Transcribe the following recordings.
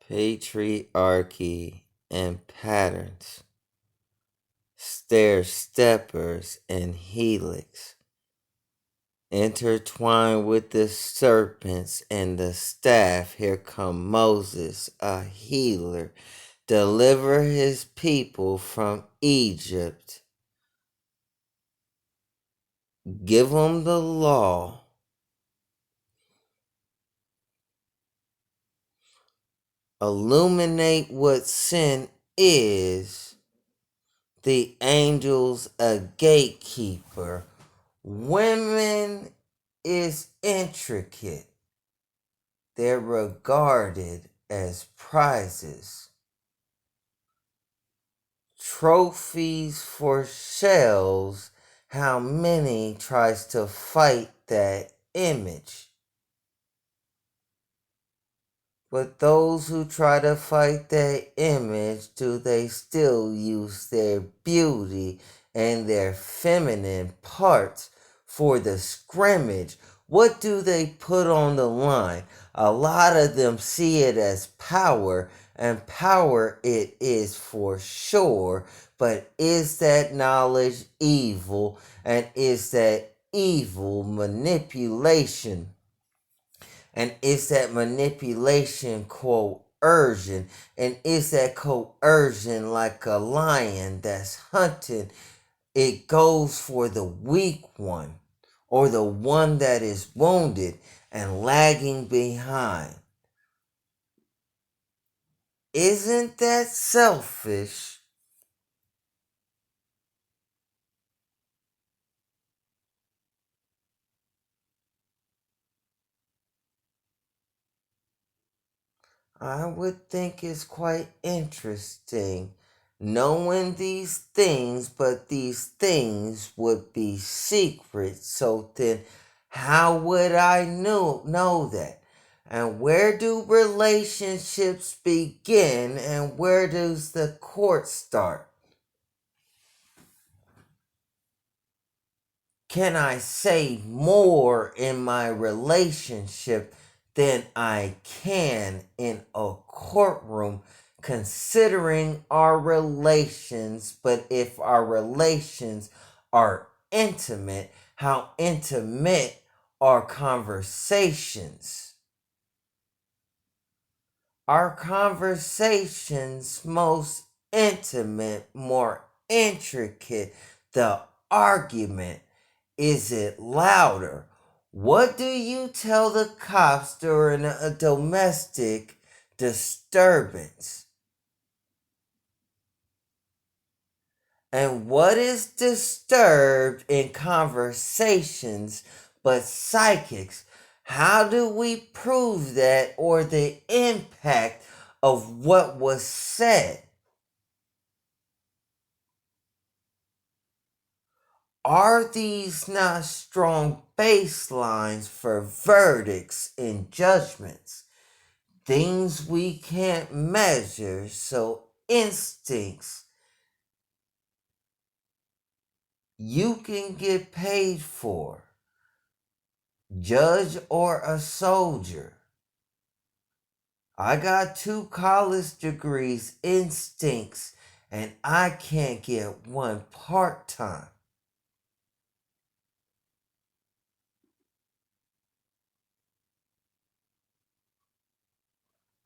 patriarchy and patterns, stair steppers and helix, intertwined with the serpents and the staff. Here come Moses, a healer, deliver his people from Egypt, give them the law, illuminate what sin is. The angel's a gatekeeper. Women is intricate. They're regarded as prizes. Trophies for shells. How many tries to fight that image? But those who try to fight that image, do they still use their beauty and their feminine parts for the scrimmage? What do they put on the line? A lot of them see it as power, and power it is for sure. But is that knowledge evil? And is that evil manipulation? And is that manipulation coercion? And is that coercion like a lion that's hunting? It goes for the weak one or the one that is wounded and lagging behind. Isn't that selfish? I would think it's quite interesting knowing these things, but these things would be secret. So then, how would I know that? And where do relationships begin and where does the court start? Can I say more in my relationship than I can in a courtroom, considering our relations? But if our relations are intimate, how intimate are conversations? Our conversations most intimate, more intricate, the argument. Is it louder? What do you tell the cops during a domestic disturbance? And what is disturbed in conversations but psychics? How do we prove that or the impact of what was said? Are these not strong baselines for verdicts and judgments? Things we can't measure, so instincts. You can get paid for, judge or a soldier. I got 2 college degrees, instincts, and I can't get one part-time.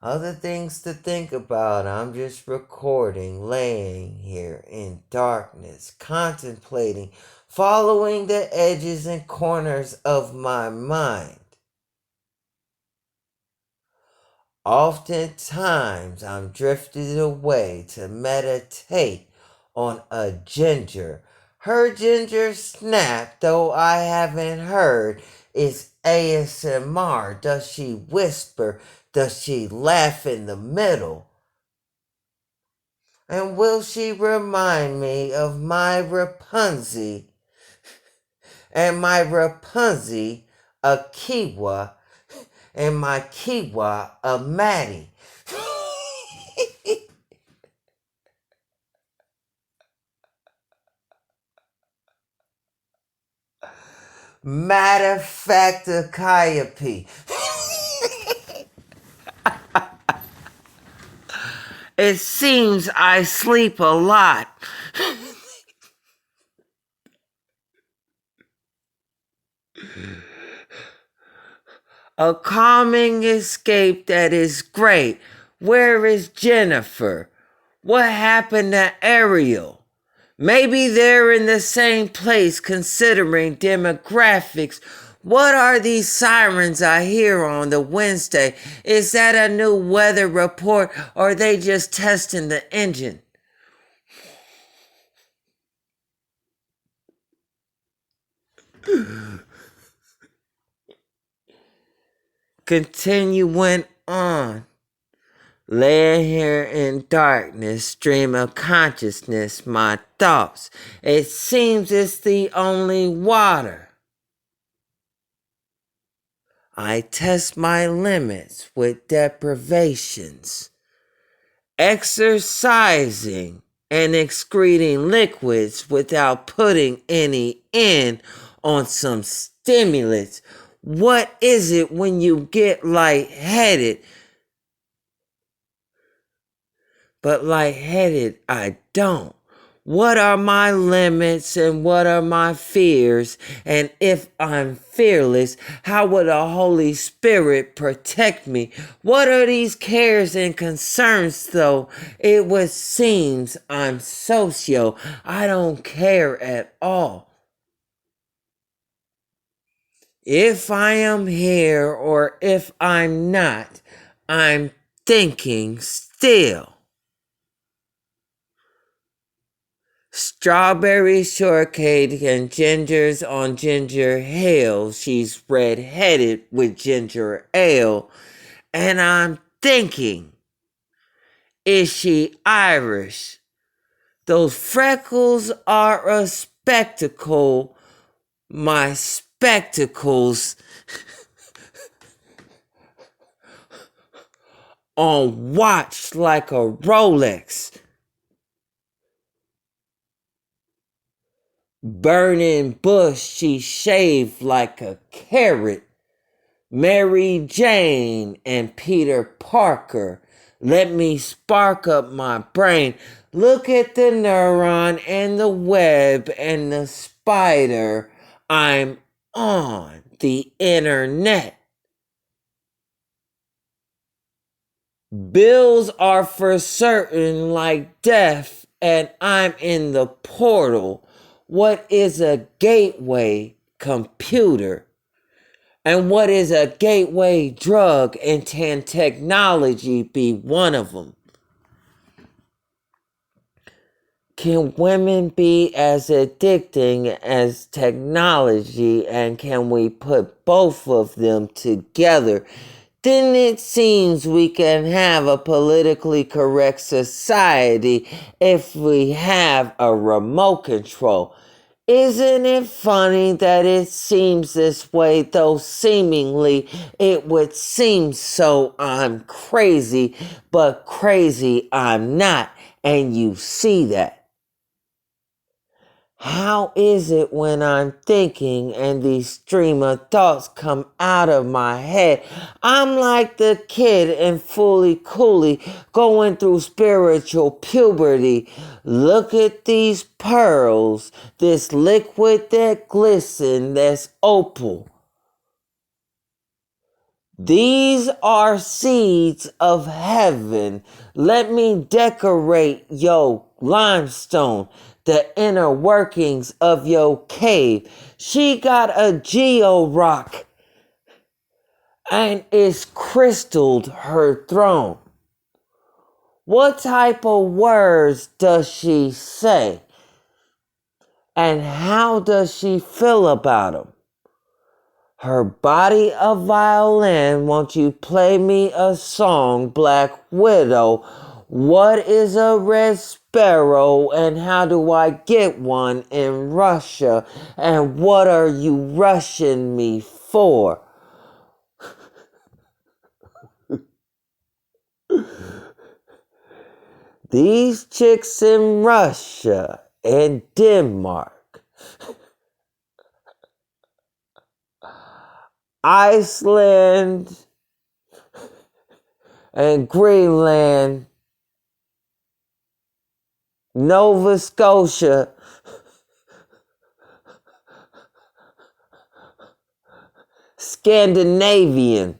Other things to think about. I'm just recording, laying here in darkness, contemplating, following the edges and corners of my mind. Oftentimes I'm drifted away to meditate on a ginger. Her ginger snap, though I haven't heard, is ASMR. Does she whisper? Does she laugh in the middle? And will she remind me of my Rapunzel and my Rapunzel a Kiwa and my Kiwa a Maddie? Matter of fact, a Calliope. It seems I sleep a lot. A calming escape that is great. Where is Jennifer? What happened to Ariel? Maybe they're in the same place considering demographics. What are these sirens I hear on the Wednesday? Is that a new weather report or are they just testing the engine? Continuing on. Laying here in darkness, stream of consciousness, my thoughts. It seems it's the only water. I test my limits with deprivations. Exercising and excreting liquids without putting any in on some stimulants. What is it when you get lightheaded? But lightheaded, I don't. What are my limits and what are my fears? And if I'm fearless, how would the Holy Spirit protect me? What are these cares and concerns though? It would seems I'm socio. I don't care at all. If I am here or if I'm not, I'm thinking still. Strawberry shortcake and gingers on ginger ale. She's red-headed with ginger ale. And I'm thinking, is she Irish? Those freckles are a spectacle. My spectacles on watch like a Rolex. Burning bush, she shaved like a carrot. Mary Jane and Peter Parker. Let me spark up my brain. Look at the neuron and the web and the spider. I'm on the internet. Bills are for certain like death, and I'm in the portal. What is a gateway computer? And what is a gateway drug, and can technology be one of them? Can women be as addicting as technology, and can we put both of them together? Then it seems we can have a politically correct society if we have a remote control. Isn't it funny that it seems this way, though seemingly it would seem so I'm crazy, but crazy I'm not, and you see that. How is it when I'm thinking and these stream of thoughts come out of my head? I'm like the kid in Fully Cooley going through spiritual puberty. Look at these pearls, this liquid that glisten, that's opal. These are seeds of heaven. Let me decorate yo limestone, the inner workings of yo cave. She got a geo rock and is crystalled her throne. What type of words does she say? And how does she feel about them? Her body a violin, won't you play me a song, Black Widow? What is a red sparrow and how do I get one in Russia? And what are you rushing me for? These chicks in Russia and Denmark, Iceland and Greenland Nova Scotia, Scandinavian.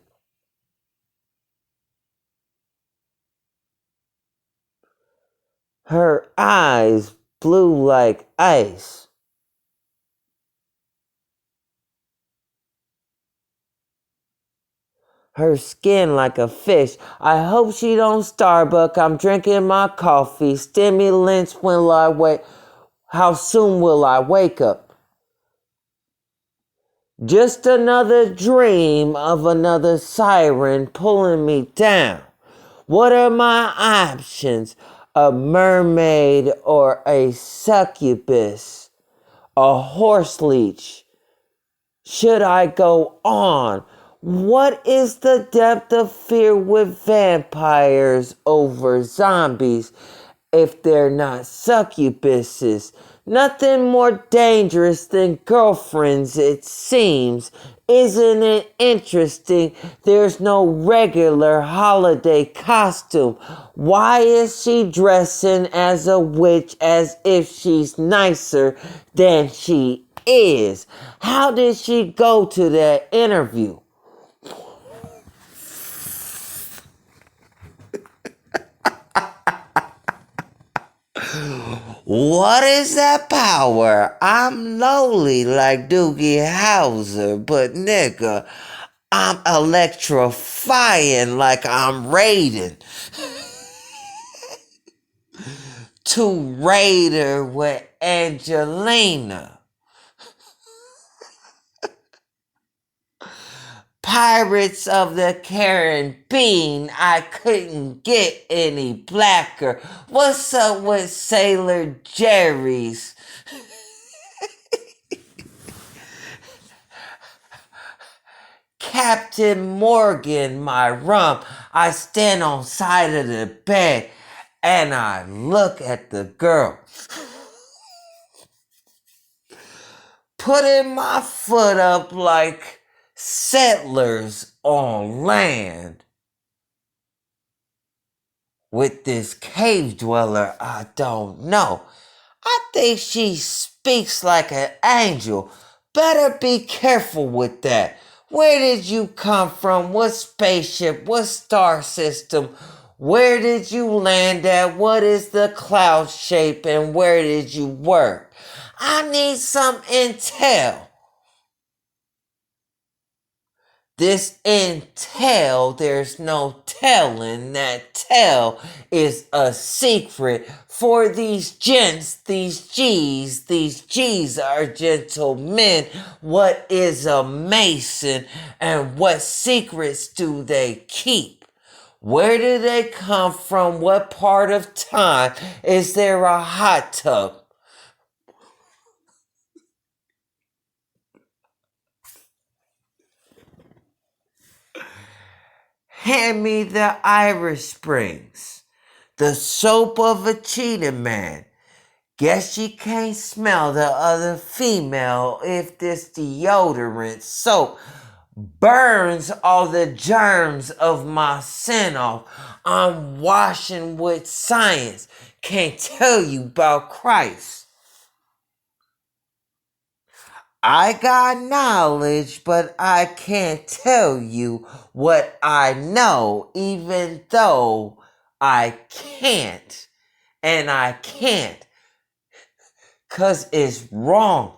Her eyes blue like ice. Her skin like a fish. I hope she don't Starbucks. I'm drinking my coffee. Stimulants will I wake? How soon will I wake up? Just another dream of another siren pulling me down. What are my options? A mermaid or a succubus? A horse leech? Should I go on? What is the depth of fear with vampires over zombies if they're not succubuses? Nothing more dangerous than girlfriends, it seems. Isn't it interesting? There's no regular holiday costume. Why is she dressing as a witch as if she's nicer than she is? How did she go to that interview? What is that power? I'm lowly like Doogie Howser, but nigga, I'm electrifying like I'm Raiden. Tomb Raider with Angelina. Pirates of the Caribbean, I couldn't get any blacker. What's up with Sailor Jerry's? Captain Morgan, my rump. I stand on side of the bed and I look at the girl. Putting my foot up like settlers on land. With this cave dweller, I don't know. I think she speaks like an angel. Better be careful with that. Where did you come from? What spaceship? What star system? Where did you land at? What is the cloud shape and where did you work? I need some intel. This intel, there's no telling. That tell is a secret for these gents, these G's. These G's are gentlemen. What is a mason and what secrets do they keep? Where do they come from? What part of time? Is there a hot tub? Hand me the Irish Springs, the soap of a cheetah man. Guess she can't smell the other female if this deodorant soap burns all the germs of my sin off. I'm washing with science. Can't tell you about Christ. I got knowledge, but I can't tell you what I know, even though I can't. And I can't, 'cause it's wrong.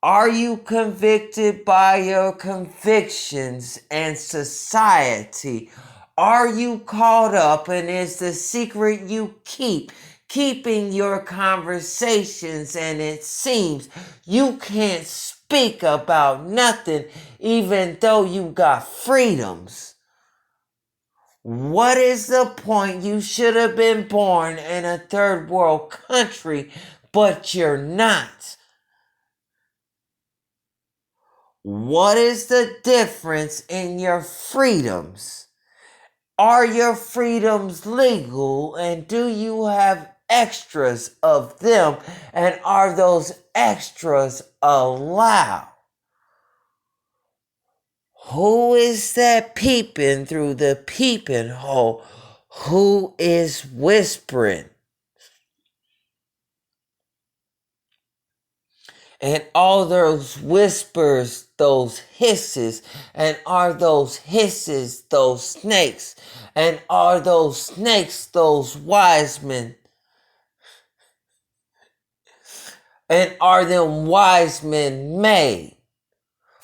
Are you convicted by your convictions and society? Are you caught up and is the secret you keep keeping your conversations and it seems you can't speak about nothing even though you got freedoms? What is the point? You should have been born in a third world country, but you're not. What is the difference in your freedoms? Are your freedoms legal and do you have extras of them and are those extras allowed? Who is that peeping through the peeping hole? Who is whispering? And all those whispers, those hisses, and are those hisses those snakes? And are those snakes those wise men? And are them wise men made?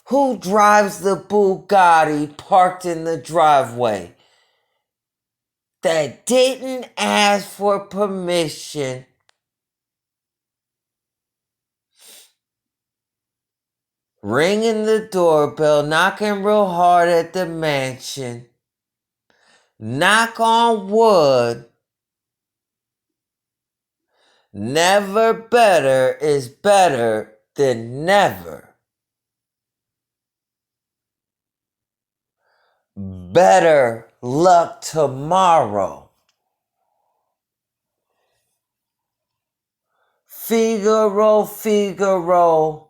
Who drives the Bugatti parked in the driveway that didn't ask for permission? Ringing the doorbell, knocking real hard at the mansion. Knock on wood. Never better is better than never. Better luck tomorrow. Figaro, Figaro.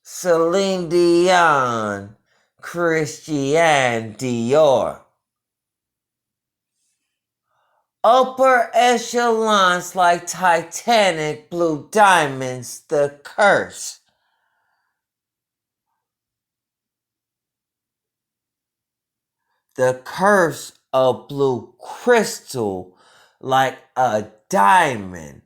Celine Dion, Christian Dior. Upper echelons like Titanic blue diamonds, the curse. The curse of blue crystal like a diamond.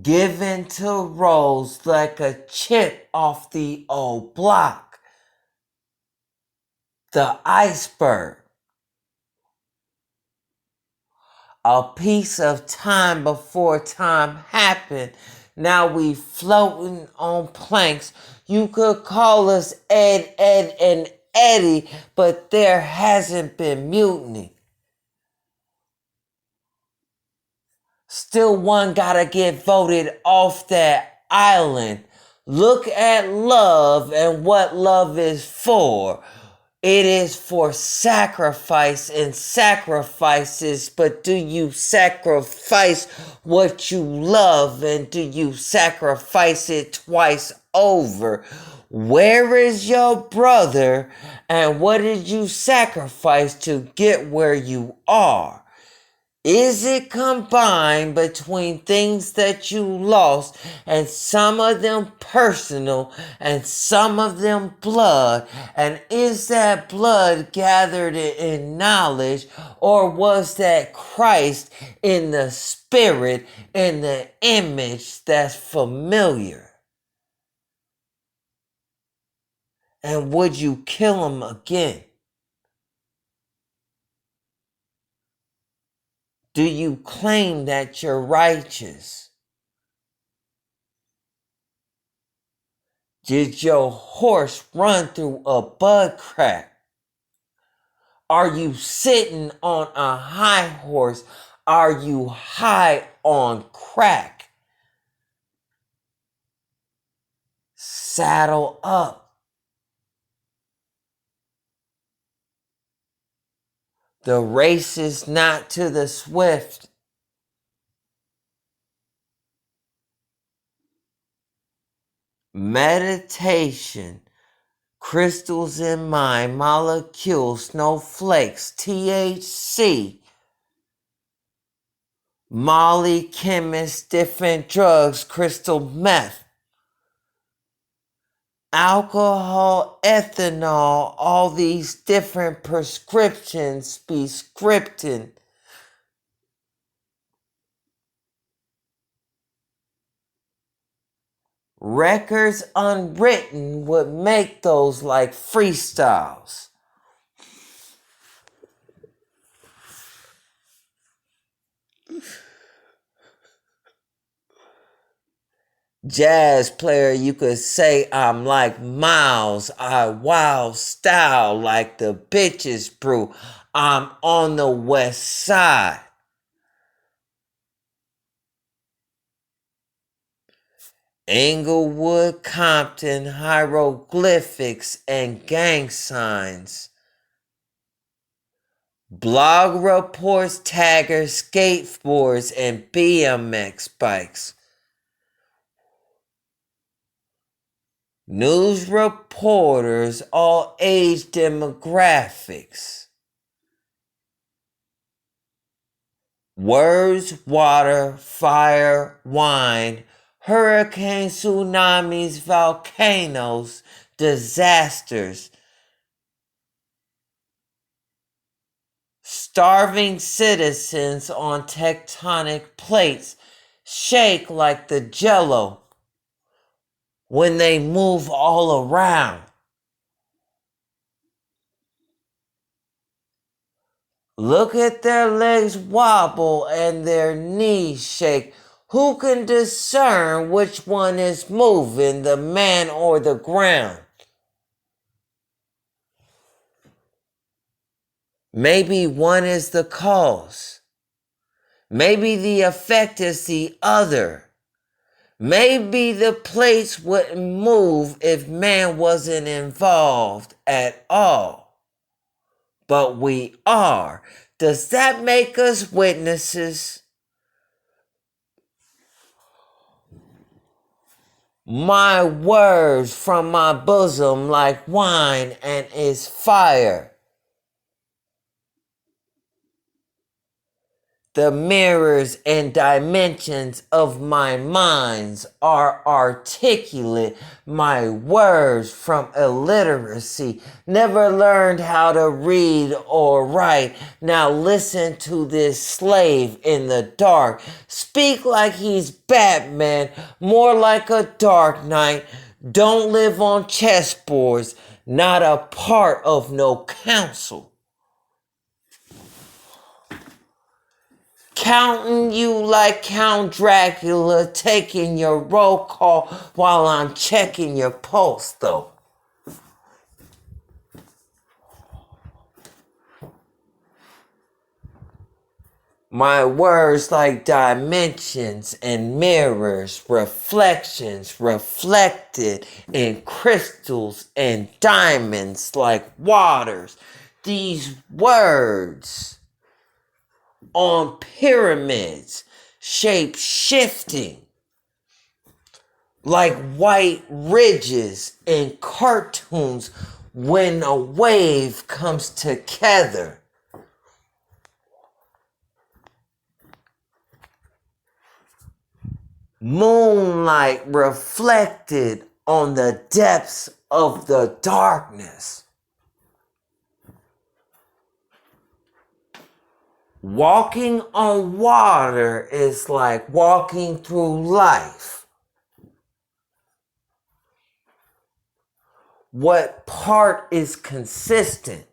Given to Rose like a chip off the old block. The iceberg. A piece of time before time happened. Now we floating on planks. You could call us Ed, Ed, and Eddie, but there hasn't been mutiny. Still one gotta get voted off that island. Look at love and what love is for. It is for sacrifice and sacrifices, but do you sacrifice what you love and do you sacrifice it twice over? Where is your brother and what did you sacrifice to get where you are? Is it combined between things that you lost and some of them personal and some of them blood? And is that blood gathered in knowledge or was that Christ in the spirit, in the image that's familiar? And would you kill him again? Do you claim that you're righteous? Did your horse run through a bud crack? Are you sitting on a high horse? Are you high on crack? Saddle up. The race is not to the swift. Meditation. Crystals in mind, molecules, snowflakes, THC. Molly, chemists, different drugs, crystal meth. Alcohol, ethanol, all these different prescriptions be scripting. Records unwritten would make those like freestyles. Jazz player, you could say I'm like Miles. I wild style like the bitches brew. I'm on the west side. Inglewood, Compton, hieroglyphics and gang signs. Blog reports, taggers, skateboards, and BMX bikes. News reporters, all age demographics. Words, water, fire, wine, hurricanes, tsunamis, volcanoes, disasters. Starving citizens on tectonic plates shake like the jello when they move all around. Look at their legs wobble and their knees shake. Who can discern which one is moving, the man or the ground? Maybe one is the cause. Maybe the effect is the other. Maybe the plates wouldn't move if man wasn't involved at all. But we are. Does that make us witnesses? My words from my bosom like wine and is fire. The mirrors and dimensions of my minds are articulate. My words from illiteracy never learned how to read or write. Now listen to this slave in the dark. Speak like he's Batman, more like a Dark Knight. Don't live on chessboards, not a part of no council. Counting you like Count Dracula, taking your roll call while I'm checking your pulse, though. My words like dimensions and mirrors, reflections reflected in crystals and diamonds like waters. These words on pyramids, shape shifting like white ridges in cartoons when a wave comes together. Moonlight reflected on the depths of the darkness. Walking on water is like walking through life. What part is consistent?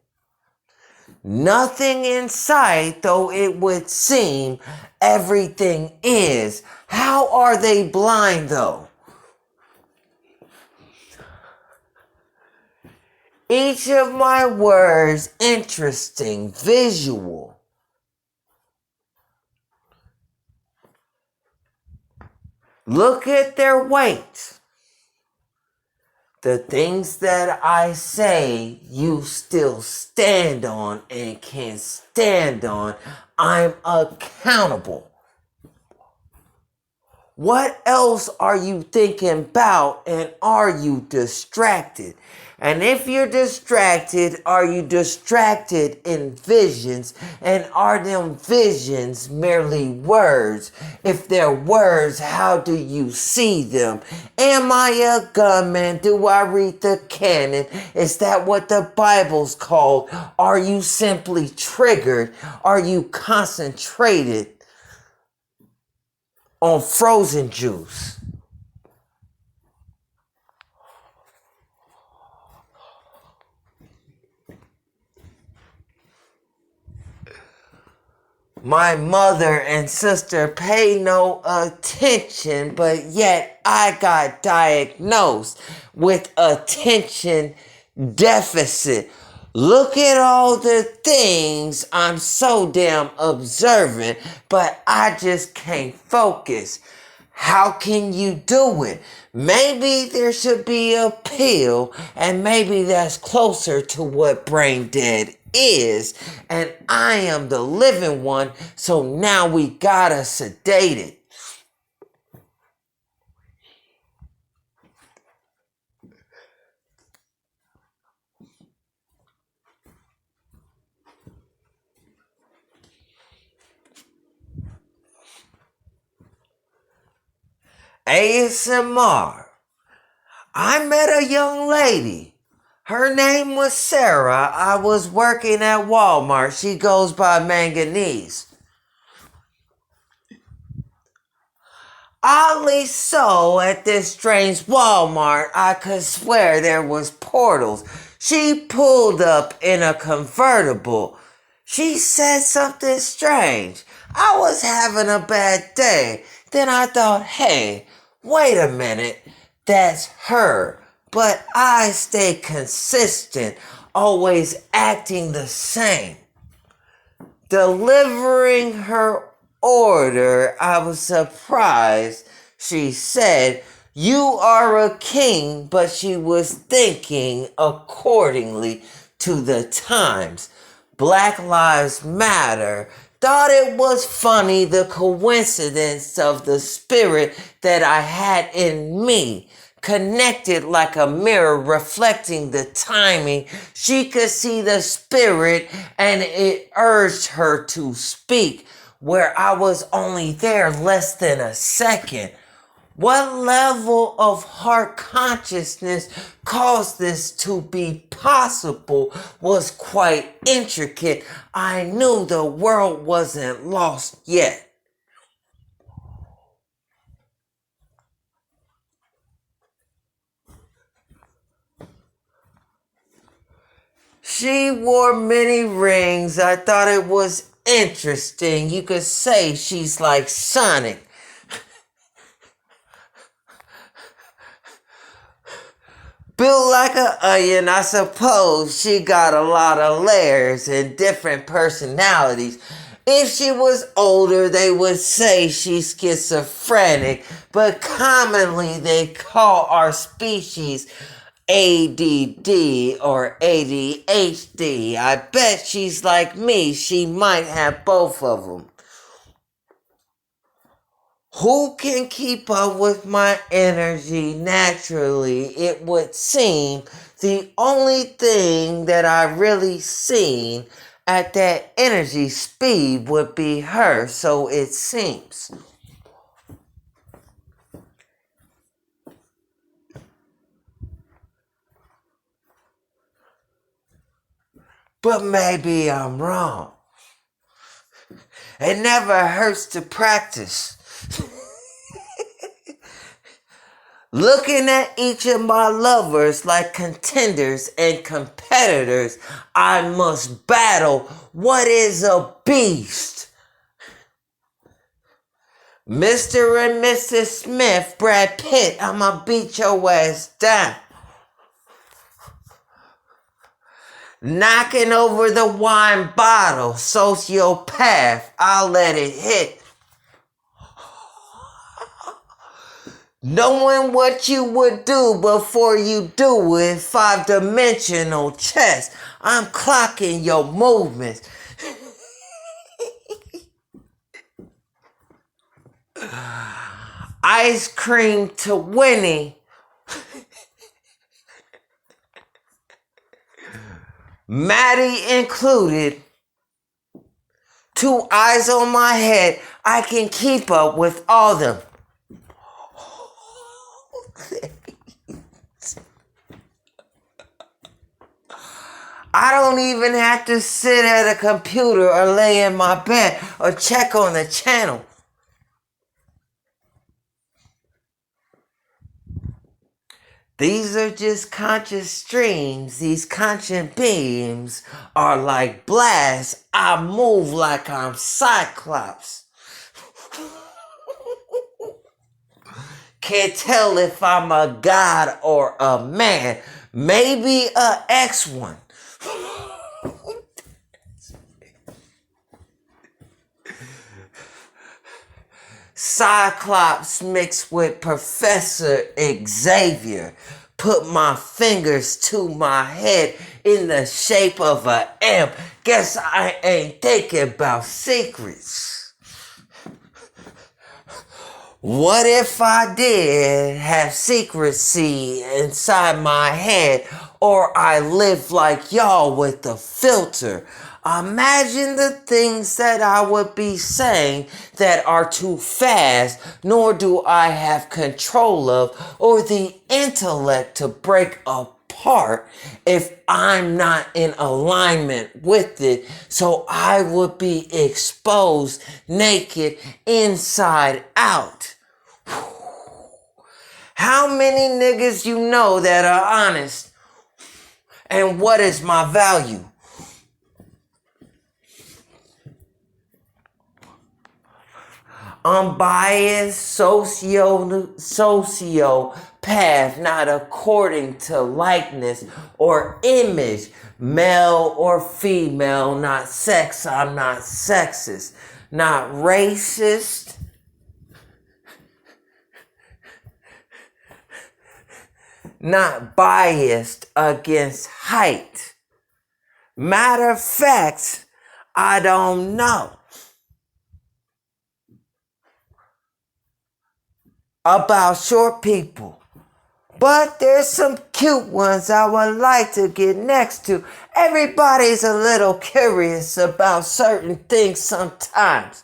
Nothing in sight, though it would seem everything is. How are they blind, though? Each of my words interesting, visual. Look at their weight. The things that I say, you still stand on and can stand on. I'm accountable. What else are you thinking about, and are you distracted? And if you're distracted, are you distracted in visions? And are them visions merely words? If they're words, how do you see them? Am I a gunman? Do I read the canon? Is that what the Bible's called? Are you simply triggered? Are you concentrated on frozen juice? My mother and sister pay no attention, but yet I got diagnosed with attention deficit. Look at all the things I'm so damn observant, but I just can't focus. How can you do it? Maybe there should be a pill, and maybe that's closer to what brain dead is, and I am the living one, so now we gotta sedate it. ASMR. I met a young lady. Her name was Sarah. I was working at Walmart. She goes by Manganese. Oddly so, at this strange Walmart, I could swear there was portals. She pulled up in a convertible. She said something strange. I was having a bad day. Then I thought, hey, wait a minute, that's her. But I stay consistent, always acting the same. Delivering her order, I was surprised. She said, "You are a king," but she was thinking accordingly to the times. Black Lives Matter. Thought it was funny the coincidence of the spirit that I had in me. Connected like a mirror reflecting the timing. She could see the spirit and it urged her to speak where I was only there less than a second. What level of heart consciousness caused this to be possible was quite intricate. I knew the world wasn't lost yet. She wore many rings. I thought it was interesting. You could say she's like Sonic. Built like an onion, I suppose she got a lot of layers and different personalities. If she was older, they would say she's schizophrenic, but commonly they call our species ADD or ADHD. I bet she's like me. She might have both of them. Who can keep up with my energy naturally? It would seem the only thing that I really seen at that energy speed would be her, so it seems. But maybe I'm wrong. It never hurts to practice. Looking at each of my lovers like contenders and competitors, I must battle what is a beast. Mr. and Mrs. Smith, Brad Pitt, I'ma beat your ass down. Knocking over the wine bottle, sociopath, I'll let it hit. Knowing what you would do before you do it, 5-dimensional chess. I'm clocking your movements. Ice cream to Winnie. Maddie included. 2 eyes on my head. I can keep up with all them. I don't even have to sit at a computer or lay in my bed or check on the channel. These are just conscious streams. These conscious beams are like blasts. I move like I'm Cyclops. Can't tell if I'm a god or a man. Maybe a X one. Cyclops mixed with Professor Xavier. Put my fingers to my head in the shape of an M. Guess I ain't thinking about secrets. What if I did have secrecy inside my head, or I live like y'all with a filter? Imagine the things that I would be saying that are too fast, nor do I have control of or the intellect to break apart if I'm not in alignment with it. So I would be exposed, naked, inside out. How many niggas you know that are honest? And what is my value? Unbiased sociopath, not according to likeness or image, male or female, not sex, I'm not sexist, not racist, not biased against height. Matter of fact, I don't know about short people. But there's some cute ones I would like to get next to. Everybody's a little curious about certain things sometimes.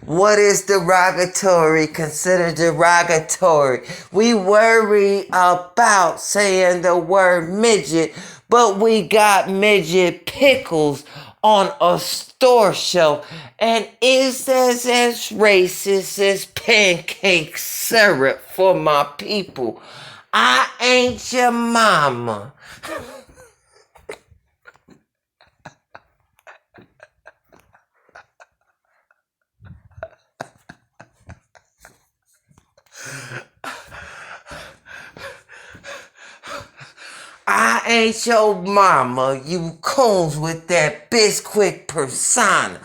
What is derogatory considered derogatory? We worry about saying the word midget, but we got midget pickles on a store shelf. And is this as racist as pancake syrup for my people? I ain't your mama. I ain't your mama, you coons with that Bisquick persona.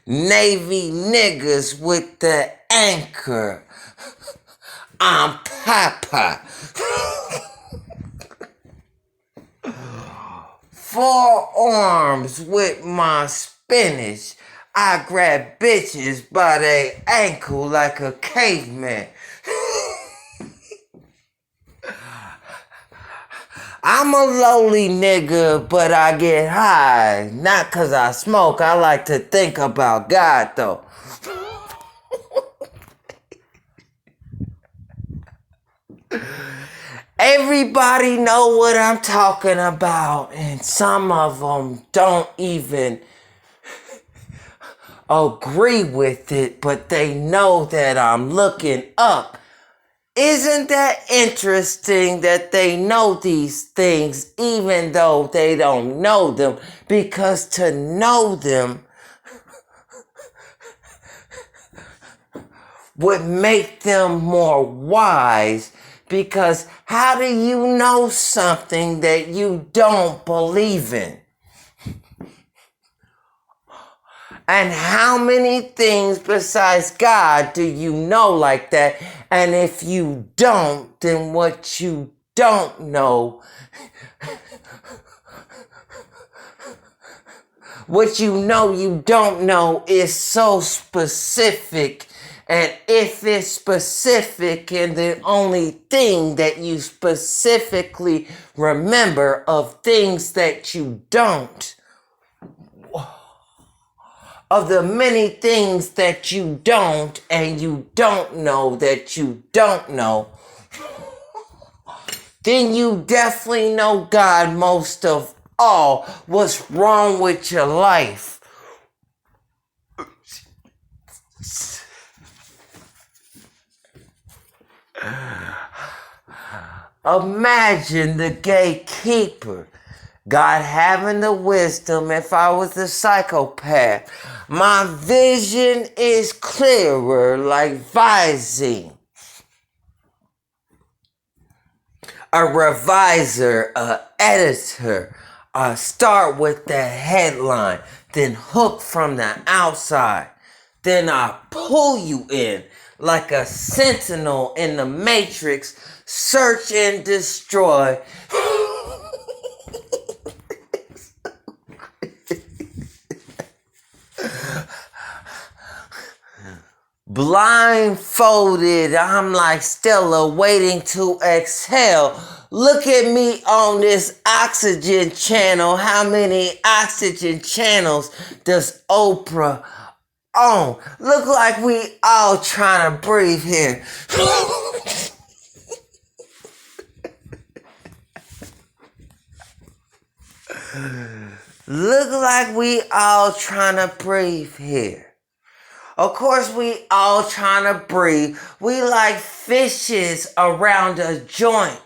Navy niggas with the anchor. I'm Papa. Forearms with my spinach. I grab bitches by their ankle like a caveman. I'm a lowly nigga, but I get high. Not cause I smoke, I like to think about God though. Everybody know what I'm talking about, and some of them don't even agree with it, but they know that I'm looking up. Isn't that interesting that they know these things even though they don't know them? Because to know them would make them more wise. Because how do you know something that you don't believe in? And how many things besides God do you know like that? And if you don't, then what you don't know, what you don't know is so specific. And if it's specific and the only thing that you specifically remember of things that you don't, of the many things that you don't and you don't know that you don't know, then you definitely know God most of all. What's wrong with your life? Imagine the gatekeeper. God having the wisdom if I was a psychopath. My vision is clearer like Visine. A reviser, a editor. Start with the headline, then hook from the outside. Then I pull you in like a sentinel in the Matrix. Search and destroy. Blindfolded, I'm like Stella waiting to exhale. Look at me on this oxygen channel. How many oxygen channels does Oprah own? Look like we all trying to breathe here. Look like we all trying to breathe here. Of course we all trying to breathe. We like fishes around a joint.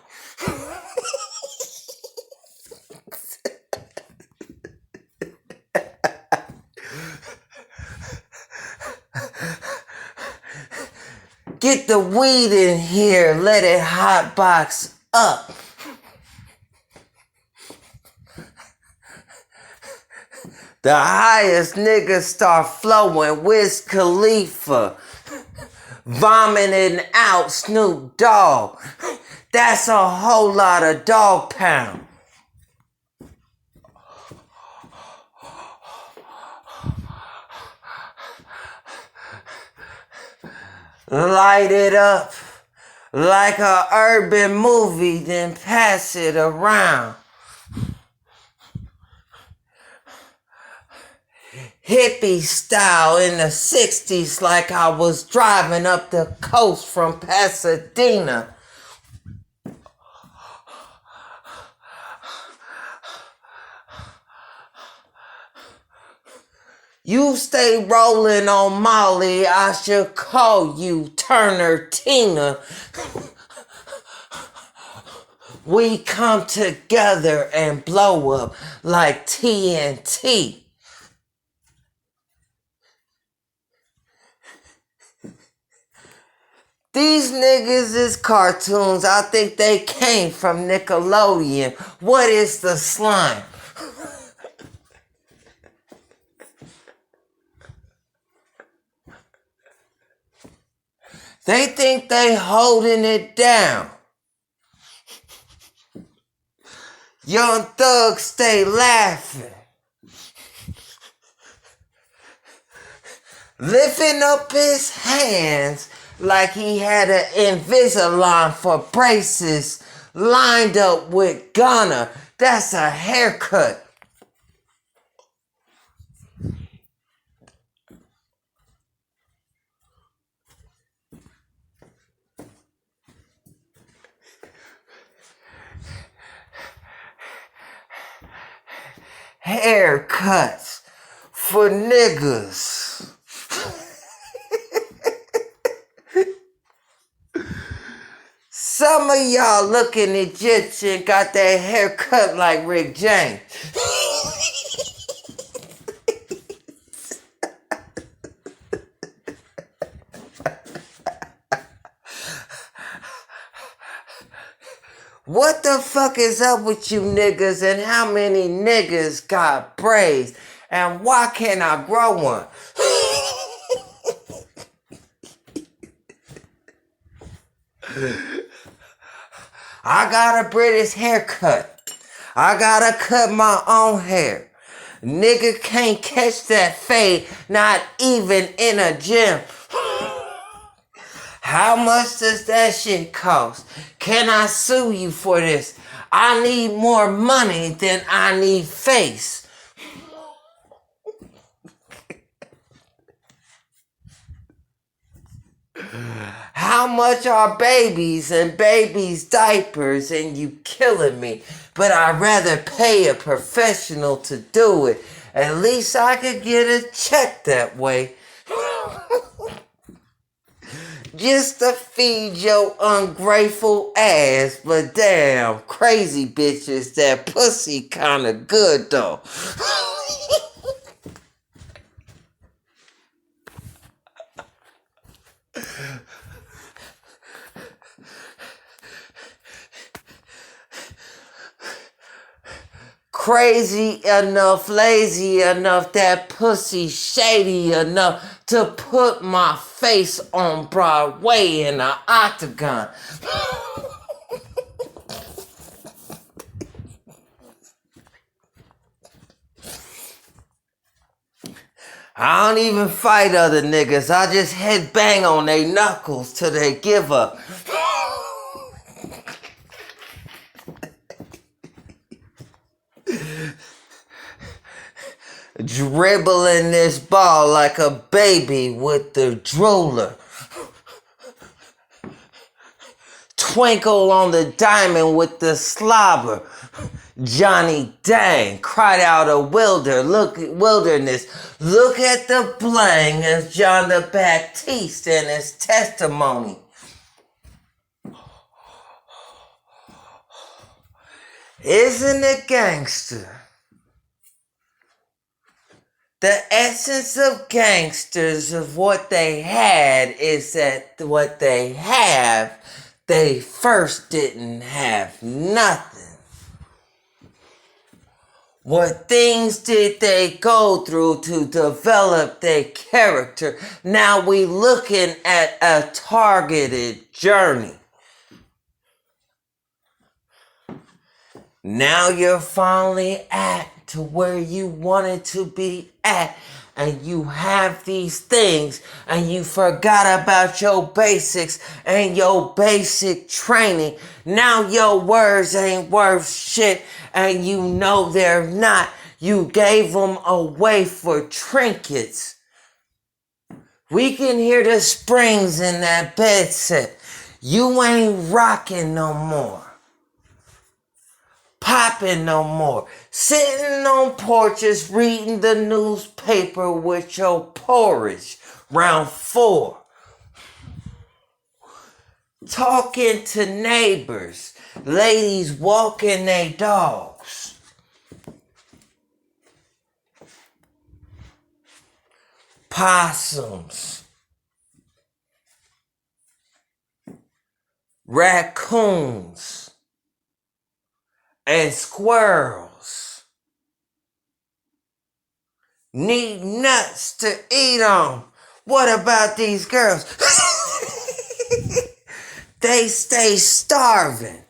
Get the weed in here, let it hotbox up. The highest niggas start flowing, Wiz Khalifa. Vomiting out Snoop Dogg. That's a whole lot of dog pound. Light it up like a urban movie, then pass it around. Hippie style in the 60s, like I was driving up the coast from Pasadena. You stay rolling on Molly, I should call you Turner Tina. We come together and blow up like TNT. These niggas is cartoons. I think they came from Nickelodeon. What is the slime? They think they holding it down. Young Thug stay laughing. Lifting up his hands like he had an Invisalign for braces lined up with Ghana. That's a haircut. Haircuts for niggas. Some of y'all looking Egyptian got their hair cut like Rick James. What the fuck is up with you niggas, and how many niggas got braids? And why can't I grow one? I got a British haircut. I gotta cut my own hair. Nigga can't catch that fade, not even in a gym. How much does that shit cost? Can I sue you for this? I need more money than I need face. How much are babies and babies' diapers, and you killing me? But I'd rather pay a professional to do it. At least I could get a check that way. Just to feed your ungrateful ass, but damn, crazy bitches, that pussy kinda good though. Crazy enough, lazy enough, that pussy shady enough to put my face on Broadway in an octagon. I don't even fight other niggas. I just head bang on they knuckles till they give up. Dribbling this ball like a baby with the drooler. Twinkle on the diamond with the slobber. Johnny Dang cried out a wilderness. Look at the blang of John the Baptist and his testimony. Isn't it gangster? The essence of gangsters of what they had is that what they have, they first didn't have nothing. What things did they go through to develop their character? Now we looking at a targeted journey. Now you're finally at to where you wanted to be at, and you have these things, and you forgot about your basics and your basic training. Now your words ain't worth shit, and you know they're not. You gave them away for trinkets. We can hear the springs in that bed set. You ain't rocking no more. Popping no more. Sitting on porches reading the newspaper with your porridge. Round 4. Talking to neighbors. Ladies walking their dogs. Possums. Raccoons. And squirrels need nuts to eat on. What about these girls? They stay starving.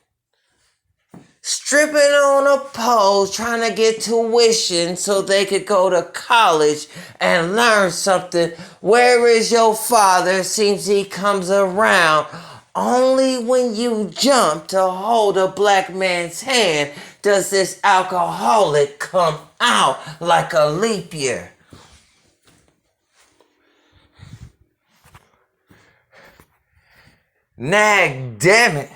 Stripping on a pole, trying to get tuition so they could go to college and learn something. Where is your father? Seems he comes around only when you jump to hold a black man's hand does this alcoholic come out like a leap year. Nag, damn it.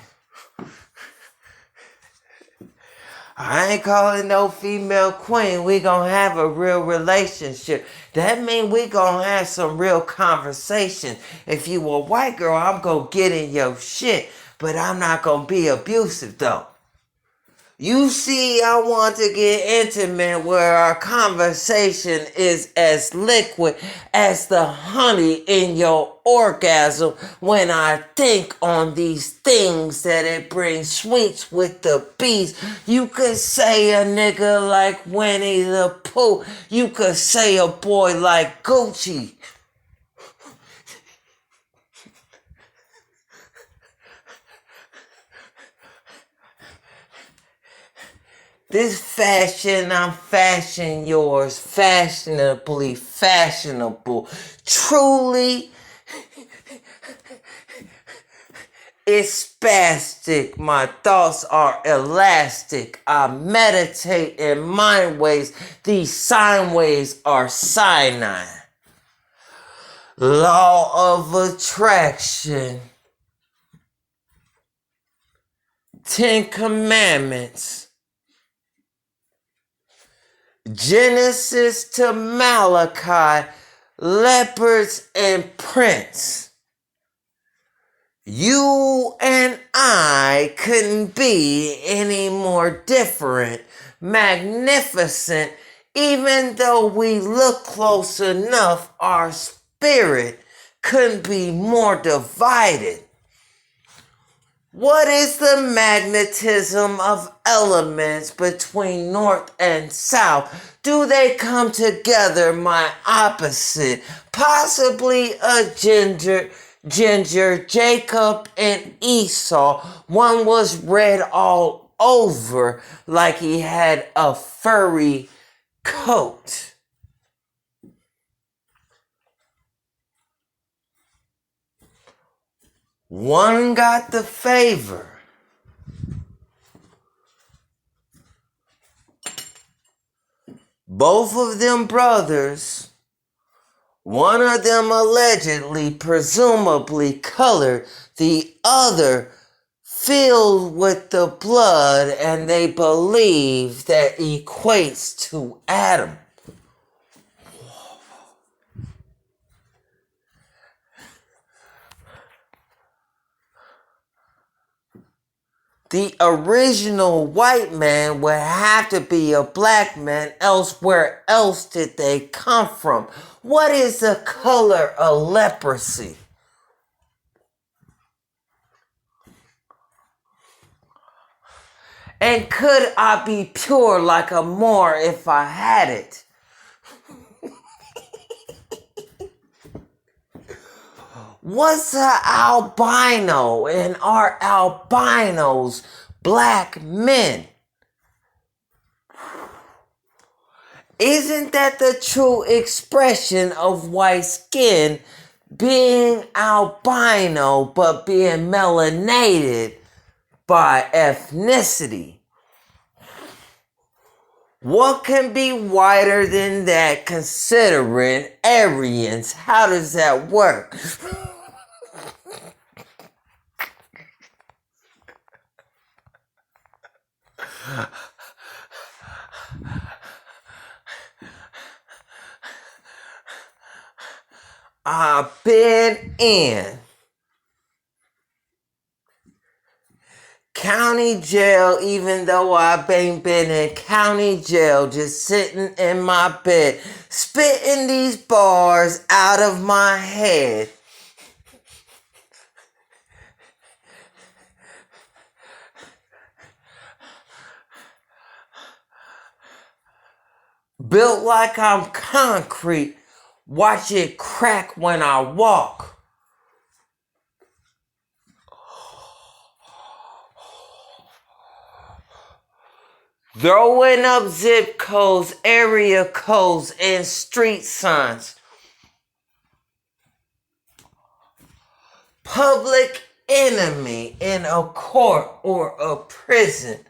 I ain't calling no female queen. We gonna have a real relationship. That mean we gonna have some real conversation. If you a white girl, I'm gonna get in your shit. But I'm not gonna be abusive though. You see, I want to get intimate where our conversation is as liquid as the honey in your orgasm when I think on these things that it brings sweets with the bees. You could say a nigga like Winnie the Pooh. You could say a boy like Gucci. This fashion, I'm fashioning yours, fashionably fashionable. Truly, it's spastic. My thoughts are elastic. I meditate in mind waves. These sine waves are cyanide. Law of attraction. 10 Commandments. Genesis to Malachi, leopards and prince. You and I couldn't be any more different, magnificent, even though we look close enough, our spirit couldn't be more divided. What is the magnetism of elements between north and south? Do they come together, my opposite? Possibly a ginger, Jacob and Esau. One was red all over like he had a furry coat. One got the favor. Both of them brothers, one of them allegedly, presumably colored, the other filled with the blood, and they believe that equates to Adam. The original white man would have to be a black man, else where else did they come from? What is the color of leprosy? And could I be pure like a Moor if I had it? What's an albino, and are albinos black men? Isn't that the true expression of white skin, being albino but being melanated by ethnicity? What can be whiter than that considering Aryans? How does that work? I've been in county jail, even though I've been in county jail, just sitting in my bed, spitting these bars out of my head. Built like I'm concrete, watch it crack when I walk. Throwing up zip codes, area codes, and street signs. Public enemy in a court or a prison.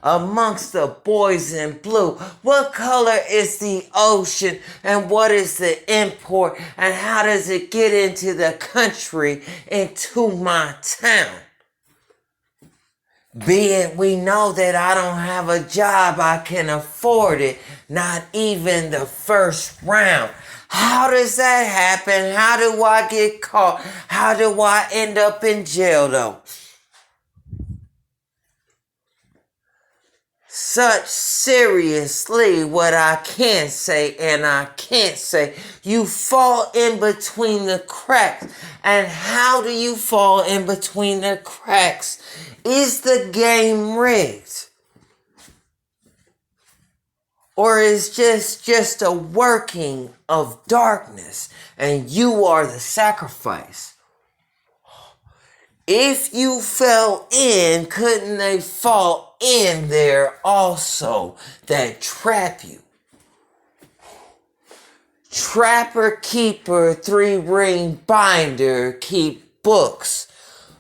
Amongst the boys in blue, what color is the ocean, and what is the import, and how does it get into the country, into my town? Be it we know that I don't have a job, I can afford it, not even the first round. How does that happen? How do I get caught? How do I end up in jail though? Such seriously what I can say and I can't say. You fall in between the cracks. And how do you fall in between the cracks? Is the game rigged? Or is just a working of darkness and you are the sacrifice? If you fell in, couldn't they fall in there also that trap you? Trapper, keeper, 3-ring binder, keep books,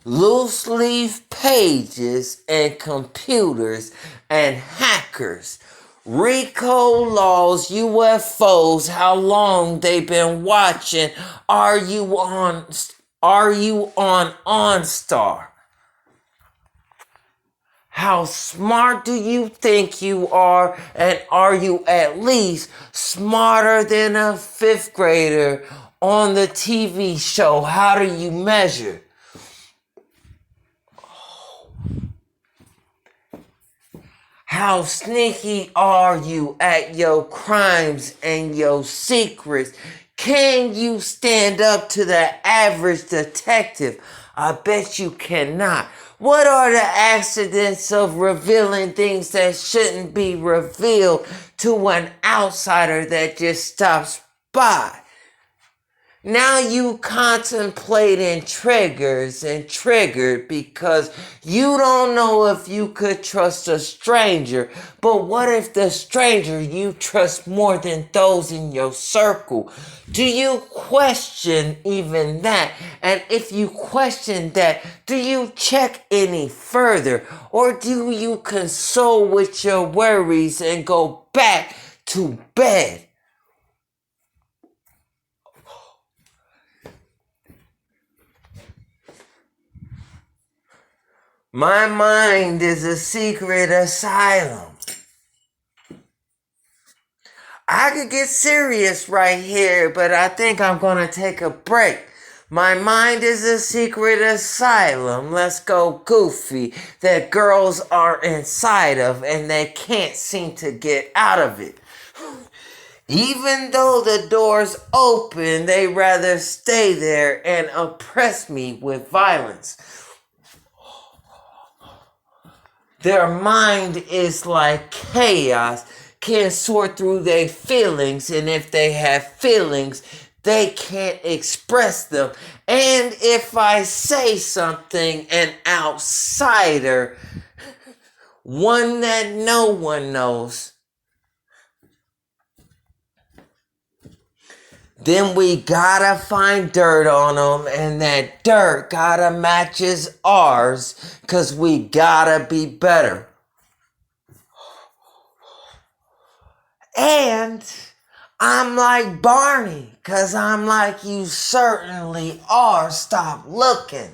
loose leaf pages, and computers, and hackers. RICO laws, UFOs, how long they been watching, are you on OnStar? How smart do you think you are, and are you at least smarter than a 5th grader on the TV show? How do you measure? How sneaky are you at your crimes and your secrets? Can you stand up to the average detective? I bet you cannot. What are the accidents of revealing things that shouldn't be revealed to an outsider that just stops by? Now you contemplating triggers and triggered because you don't know if you could trust a stranger. But what if the stranger you trust more than those in your circle? Do you question even that? And if you question that, do you check any further? Or do you console with your worries and go back to bed? My mind is a secret asylum. I could get serious right here, but I think I'm gonna take a break. My mind is a secret asylum. Let's go goofy that girls are inside of and they can't seem to get out of it. Even though the door's open, they rather stay there and oppress me with violence. Their mind is like chaos, can't sort through their feelings, and if they have feelings, they can't express them. And if I say something, an outsider, one that no one knows, then we gotta find dirt on them, and that dirt gotta matches ours, cause we gotta be better. And I'm like Barney, cause I'm like you certainly are. Stop looking.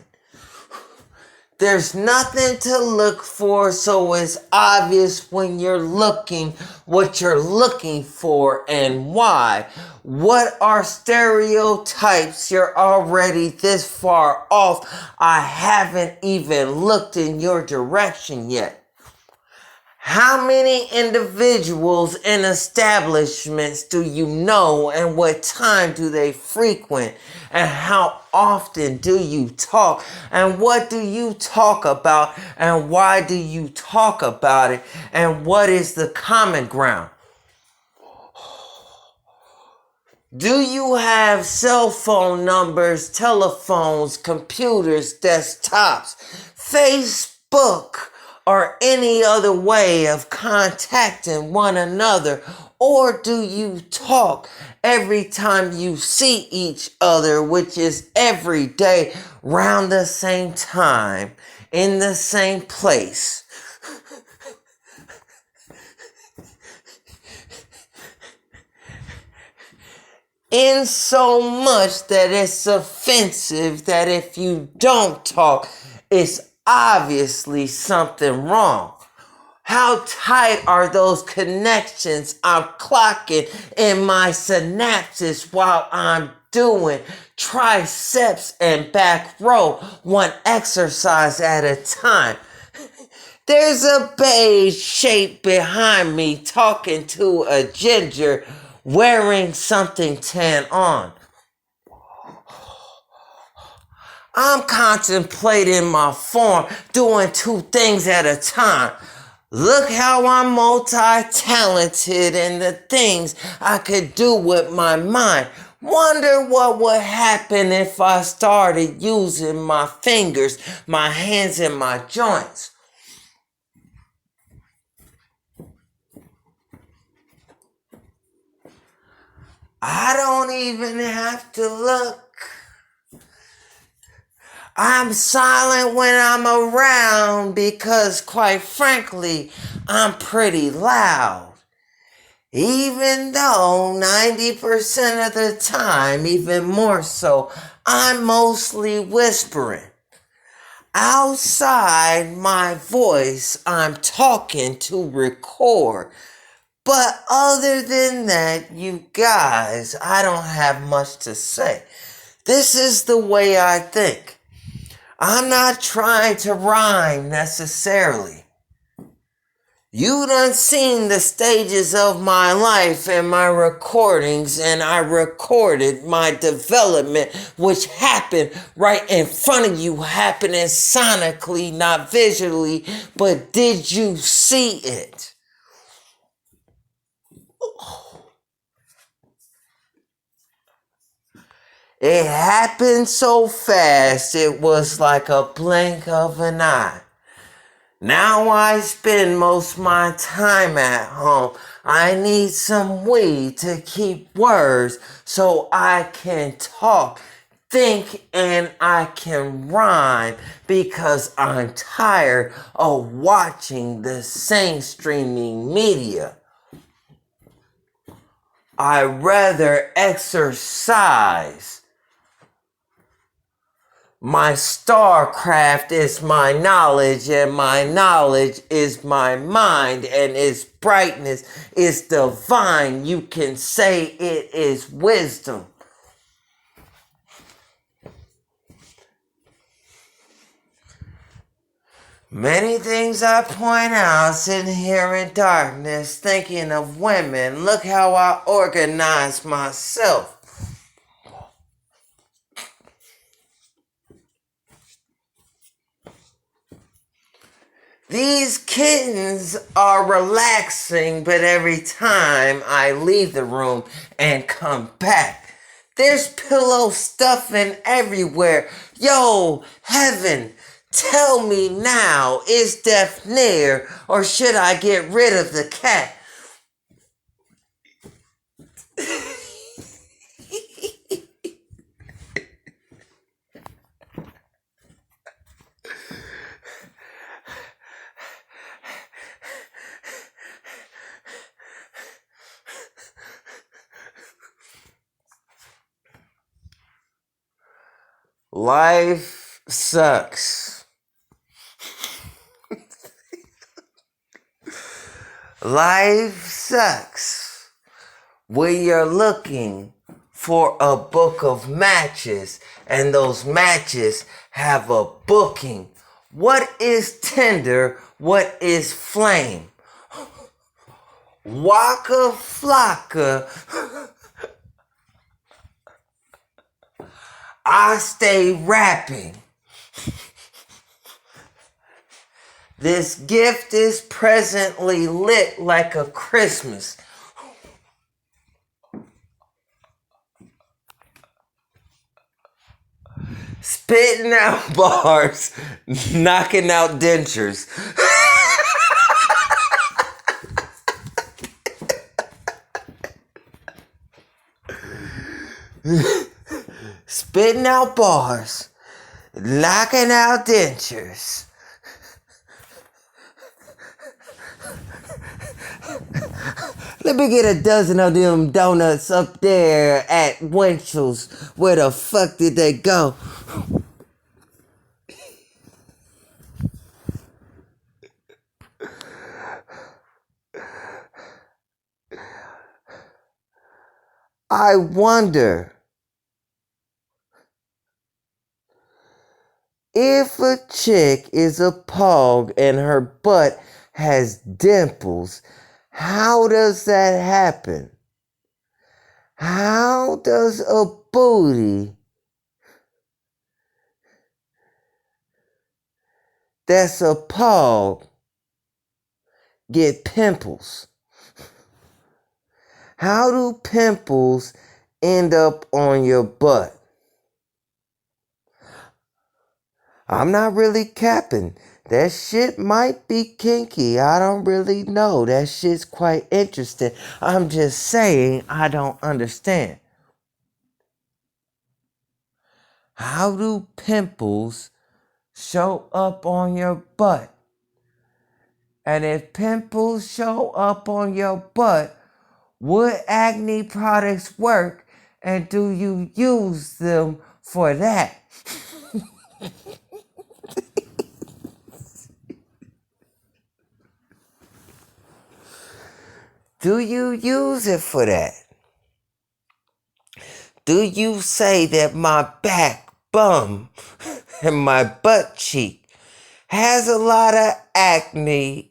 There's nothing to look for, so it's obvious when you're looking what you're looking for and why. What are stereotypes? You're already this far off. I haven't even looked in your direction yet. How many individuals in establishments do you know, and what time do they frequent, and how often do you talk, and what do you talk about, and why do you talk about it, and what is the common ground? Do you have cell phone numbers, telephones, computers, desktops, Facebook, or any other way of contacting one another? Or do you talk every time you see each other, which is every day, round the same time, in the same place? In so much that it's offensive that if you don't talk, it's obviously something wrong. How tight are those connections I'm clocking in my synapses while I'm doing triceps and back row, one exercise at a time? There's a beige shape behind me talking to a ginger wearing something tan on. I'm contemplating my form, doing two things at a time. Look how I'm multi-talented in the things I could do with my mind. Wonder what would happen if I started using my fingers, my hands, and my joints. I don't even have to look. I'm silent when I'm around because, quite frankly, I'm pretty loud. Even though 90% of the time, even more so, I'm mostly whispering. Outside my voice, I'm talking to record. But other than that, you guys, I don't have much to say. This is the way I think. I'm not trying to rhyme necessarily. You done seen the stages of my life and my recordings, and I recorded my development, which happened right in front of you, happening sonically, not visually, but did you see it? It happened so fast, it was like a blink of an eye. Now I spend most of my time at home. I need some weed to keep words so I can talk, think, and I can rhyme because I'm tired of watching the same streaming media. I rather exercise. My StarCraft is my knowledge, and my knowledge is my mind, and its brightness is divine. You can say it is wisdom. Many things I point out, sitting here in darkness, thinking of women. Look how I organize myself. These kittens are relaxing, but every time I leave the room and come back, there's pillow stuffing everywhere. Yo, heaven, tell me now, is death near, or should I get rid of the cat? Life sucks. Life sucks. When you're looking for a book of matches and those matches have a booking. What is Tinder? What is flame? Waka flocka. I stay rapping. This gift is presently lit like a Christmas. Spitting out bars, knocking out dentures. Spitting out bars, knocking out dentures. Let me get a dozen of them donuts up there at Winchell's. Where the fuck did they go? I wonder if a chick is a pog and her butt has dimples, how does that happen? How does a booty that's a pog get pimples? How do pimples end up on your butt? I'm not really capping. That shit might be kinky. I don't really know. That shit's quite interesting. I'm just saying I don't understand. How do pimples show up on your butt? And if pimples show up on your butt, would acne products work? And do you use them for that? Do you use it for that? Do you say that my back, bum, and my butt cheek has a lot of acne?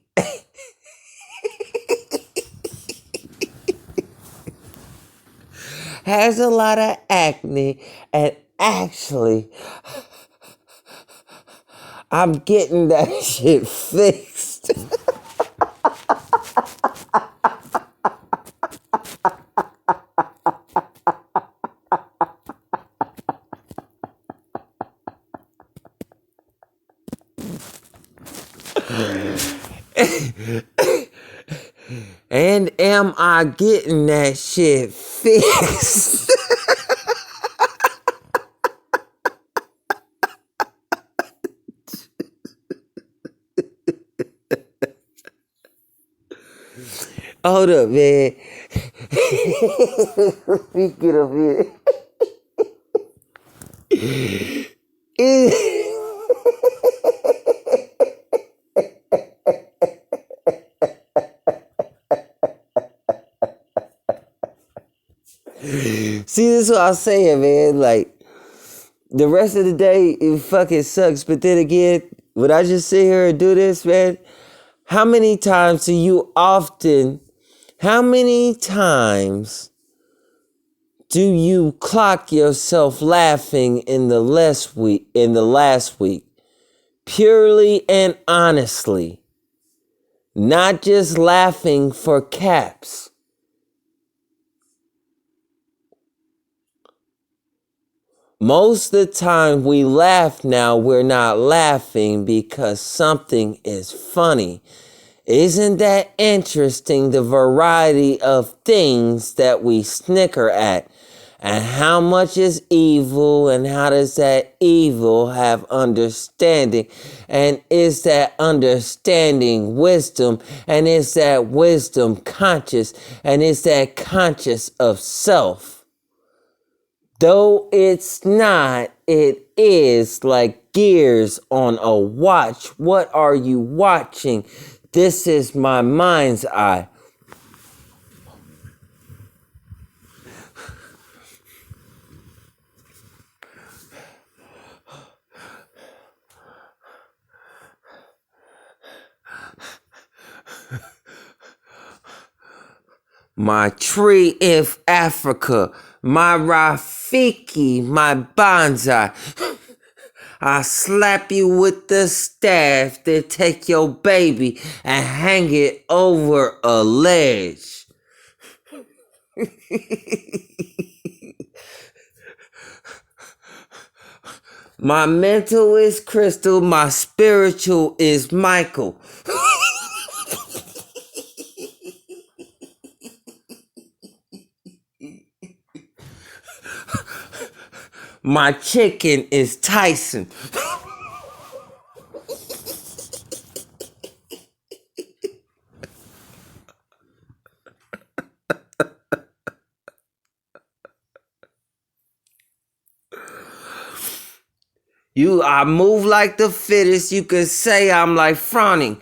Has a lot of acne, and actually, I'm getting that shit fixed. And am I getting that shit fixed? Hold up, man. Let me get up here. See, this is what I'm saying, man. Like, the rest of the day, it fucking sucks. But then again, when I just sit here and do this, man, how many times do you clock yourself laughing in the last week? Purely and honestly. Not just laughing for caps. Most of the time we laugh now, we're not laughing because something is funny. Isn't that interesting, the variety of things that we snicker at? And how much is evil, and how does that evil have understanding? And is that understanding wisdom? And is that wisdom conscious? And is that conscious of self? Though it's not, it is like gears on a watch. What are you watching? This is my mind's eye. My tree in Africa, my Rafiki, my bonsai. I slap you with the staff, then take your baby and hang it over a ledge. My mental is Crystal, my spiritual is Michael. My chicken is Tyson. I move like the fittest. You could say I'm like frowning.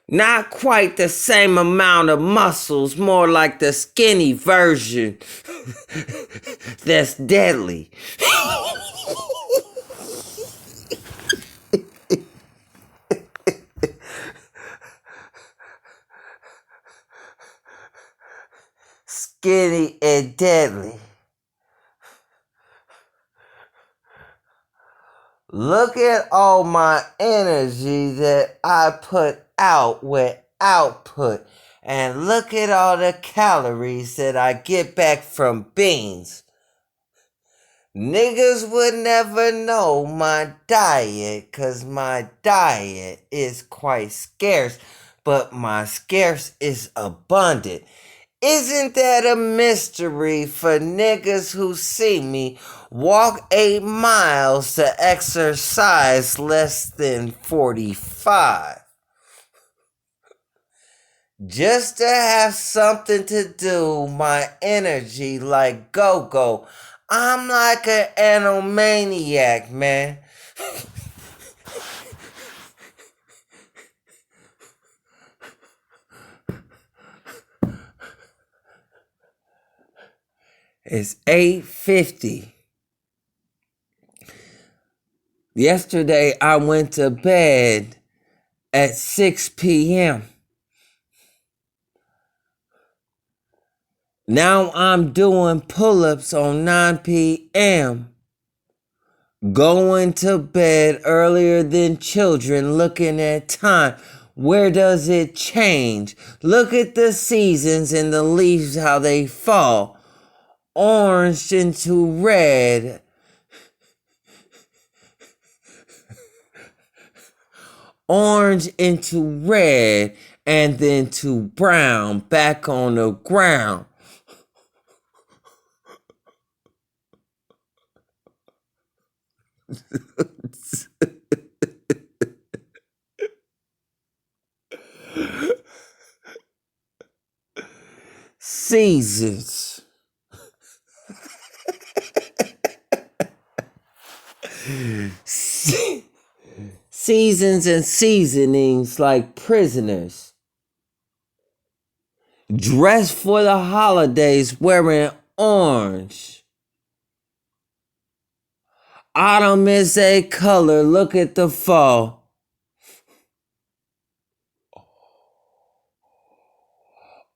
Not quite the same amount of muscles, more like the skinny version. That's deadly. Skinny and deadly. Look at all my energy that I put out with output. And look at all the calories that I get back from beans. Niggas would never know my diet, cause my diet is quite scarce, but my scarce is abundant. Isn't that a mystery for niggas who see me walk 8 miles to exercise less than 45? Just to have something to do, my energy like go-go. I'm like an animaniac, man. It's 8:50. Yesterday I went to bed at 6 p.m. Now I'm doing pull-ups on 9 p.m. Going to bed earlier than children, looking at time. Where does it change? Look at the seasons and the leaves, how they fall. Orange into red. orange into red, and then to brown back on the ground. Seasons. Seasons and seasonings like prisoners. Dressed for the holidays wearing orange. Autumn is a color, look at the fall.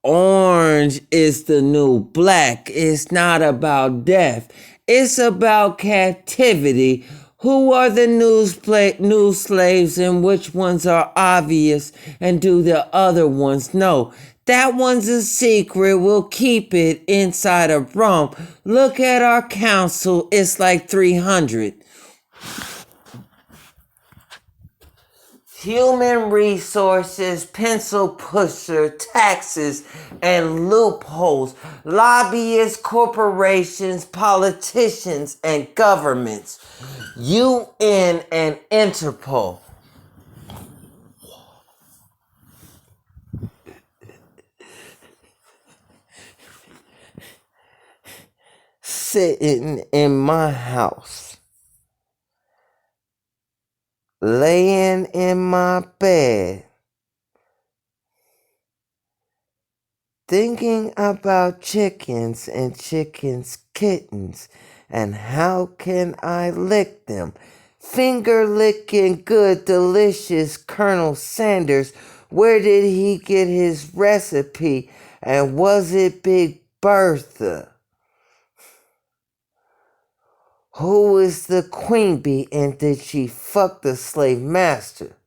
Orange is the new black. It's not about death. It's about captivity. Who are the new slaves and which ones are obvious and do the other ones know? That one's a secret. We'll keep it inside of Rome. Look at our council. It's like 300. Human resources, pencil pusher, taxes, and loopholes, lobbyists, corporations, politicians, and governments, UN and Interpol. Sitting in my house, laying in my bed, thinking about chickens and chickens' kittens, and how can I lick them? Finger licking good, delicious Colonel Sanders. Where did he get his recipe? And was it Big Bertha? Who is the queen bee and did she fuck the slave master?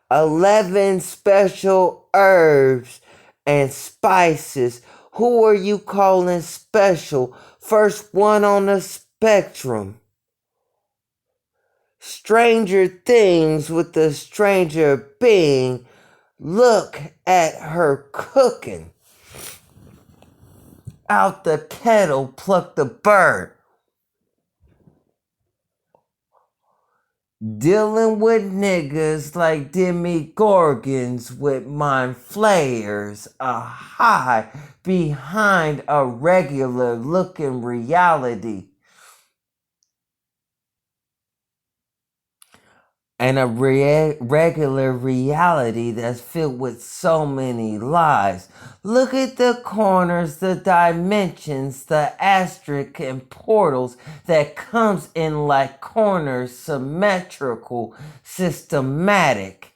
11 special herbs and spices. Who are you calling special? First one on the spectrum. Stranger things with the stranger being. Look at her cooking. Out the kettle, pluck the bird. Dealing with niggas like demigorgons with mind flayers, a high behind a regular looking reality. And a regular reality that's filled with so many lies. Look at the corners, the dimensions, the asterisk and portals that comes in like corners, symmetrical, systematic.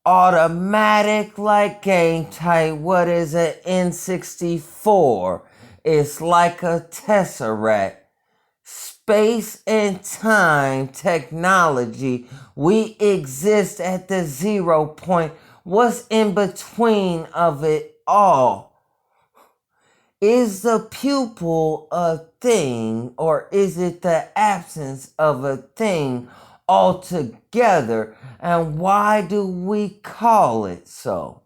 Automatic like game type. What is an N64? It's like a tesseract. Space and time technology. We exist at the 0 point. What's in between of it all? Is the pupil a thing or is it the absence of a thing altogether? And why do we call it so?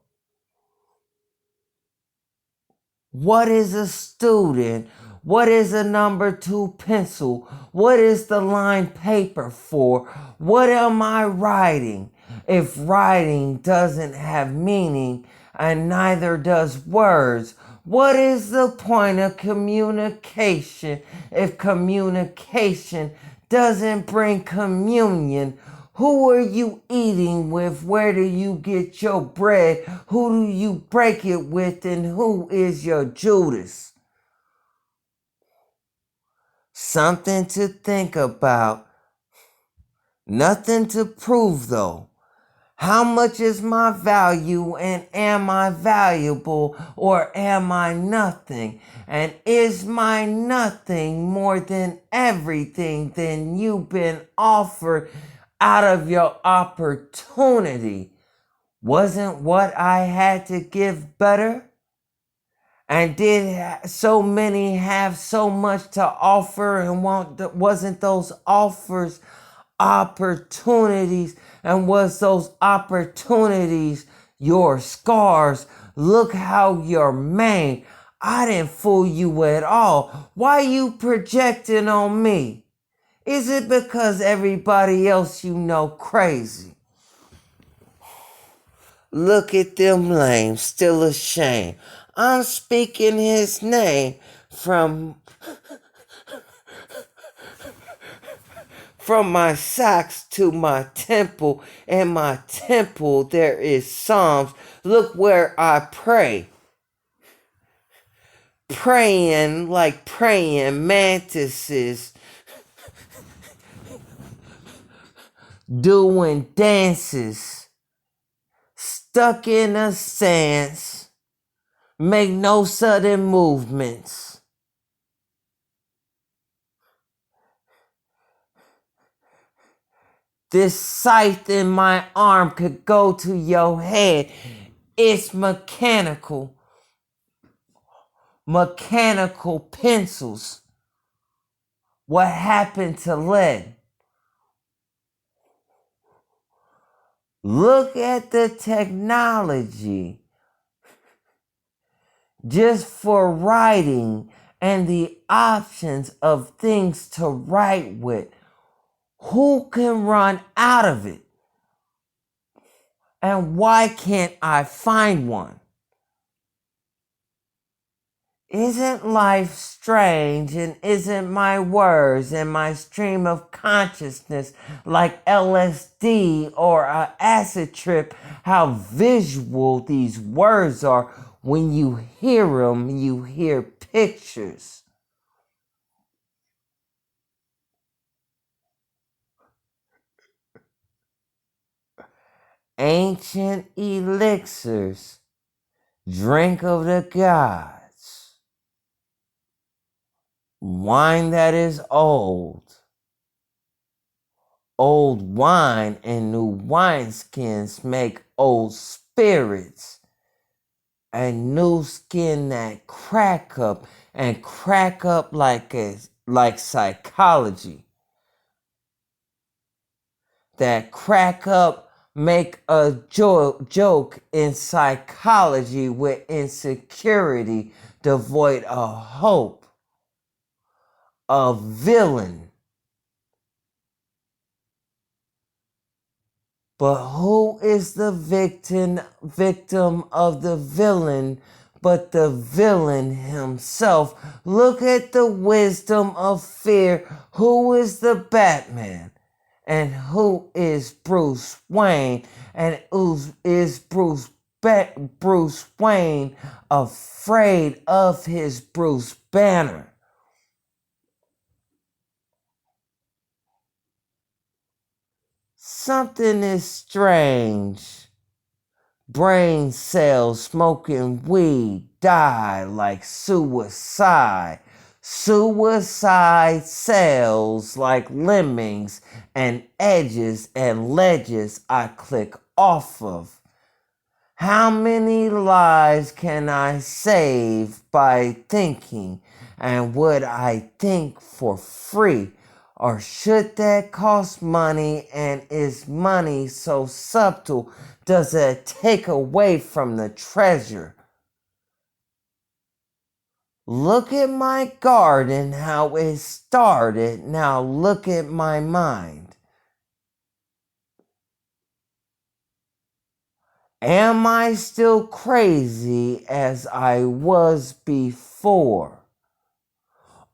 What is a student? What is a number 2 pencil? What is the line paper for? What am I writing? If writing doesn't have meaning and neither does words, what is the point of communication if communication doesn't bring communion? Who are you eating with? Where do you get your bread? Who do you break it with? And who is your Judas? Something to think about. Nothing to prove though. How much is my value and am I valuable or am I nothing? And is my nothing more than everything than you've been offered out of your opportunity? Wasn't what I had to give better? And did so many have so much to offer, and wasn't those offers opportunities? And was those opportunities your scars? Look how you're made. I didn't fool you at all. Why you projecting on me? Is it because everybody else you know crazy? Look at them lames, still ashamed. I'm speaking his name from my socks to my temple. In my temple there is Psalms. Look where I pray. Praying like praying mantises. Doing dances. Stuck in a stance. Make no sudden movements. This scythe in my arm could go to your head. It's mechanical. Mechanical pencils. What happened to lead? Look at the technology just for writing and the options of things to write with. Who can run out of it? And why can't I find one? Isn't life strange, and isn't my words and my stream of consciousness like LSD or an acid trip? How visual these words are. When you hear them, you hear pictures. Ancient elixirs, drink of the gods. Wine that is old. Old wine and new wineskins make old spirits. A new skin that crack up like psychology. That crack up make a joke in psychology with insecurity, devoid of hope. A villain. But who is the victim of the villain but the villain himself? Look at the wisdom of fear. Who is the Batman? And who is Bruce Wayne? And who is Bruce Wayne afraid of his Bruce Banner? Something is strange. Brain cells smoking weed die like suicide. Suicide cells like lemmings and edges and ledges I click off of. How many lives can I save by thinking? And would I think for free? Or should that cost money? And is money so subtle? Does it take away from the treasure? Look at my garden, how it started. Now look at my mind. Am I still crazy as I was before?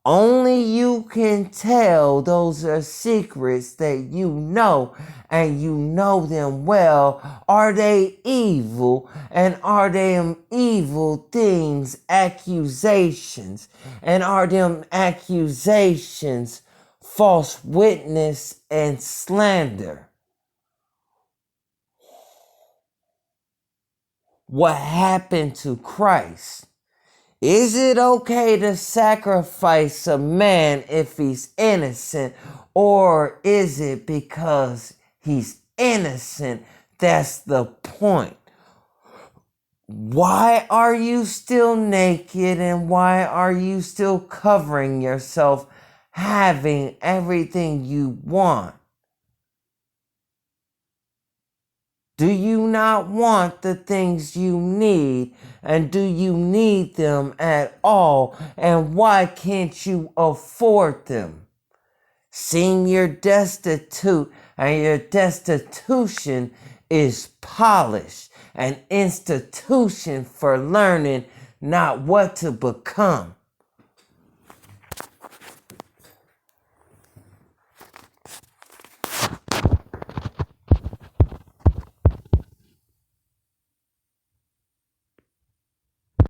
Only you can tell. Those are secrets that you know, and you know them well. Are they evil? And are them evil things accusations? And are them accusations false witness and slander? What happened to Christ? Is it okay to sacrifice a man if he's innocent? Or is it because he's innocent? That's the point. Why are you still naked and why are you still covering yourself, having everything you want? Do you not want the things you need? And do you need them at all? And why can't you afford them? Seeing you're destitute and your destitution is polished, an institution for learning not what to become.